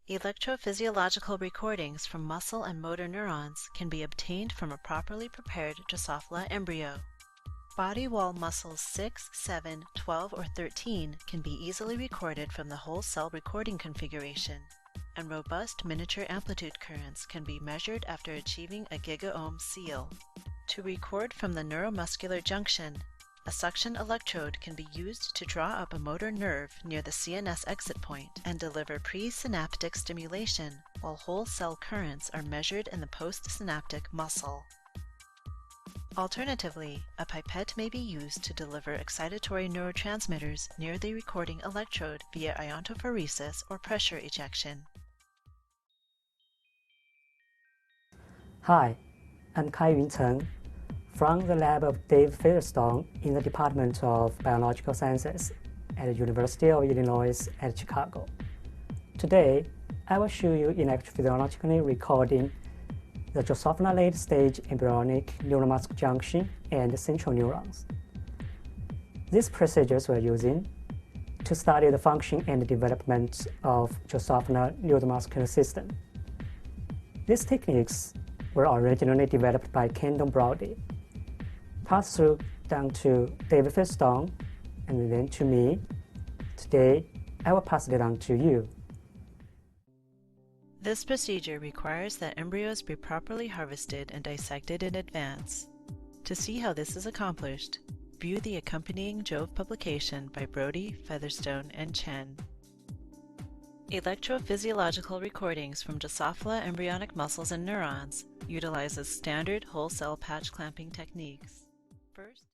Electrophysiological recordings from muscle and motor neurons can be obtained from a properly prepared Drosophila embryo. Body wall muscles 6, 7, 12, or 13 can be easily recorded from the whole cell recording configuration, and robust miniature amplitude currents can be measured after achieving a gigaohm seal. To record from the neuromuscular junction, a suction electrode can be used to draw up a motor nerve near the CNS exit point and deliver presynaptic stimulation while whole cell currents are measured in the postsynaptic muscle. Alternatively, a pipette may be used to deliver excitatory neurotransmitters near the recording electrode via iontophoresis or pressure ejection. Hi, I'm Kaiyun Chen from the lab of Featherstone in the Department of Biological Sciences at the University of Illinois at Chicago. Today, I will show you electrophysiologically recording the Drosophila late-stage embryonic neuromuscular junction and central neurons. These procedures we're using to study the function and development of Drosophila neuromuscular system. These techniques were originally developed by Kendal Broadie, passed through down to David Featherstone, and then to me. Today, I will pass it on to you. This procedure requires that embryos be properly harvested and dissected in advance. To see how this is accomplished, view the accompanying JoVE publication by Broadie, Featherstone, and Chen. Electrophysiological recordings from Drosophila embryonic muscles and neurons utilizes standard whole cell patch clamping techniques. First,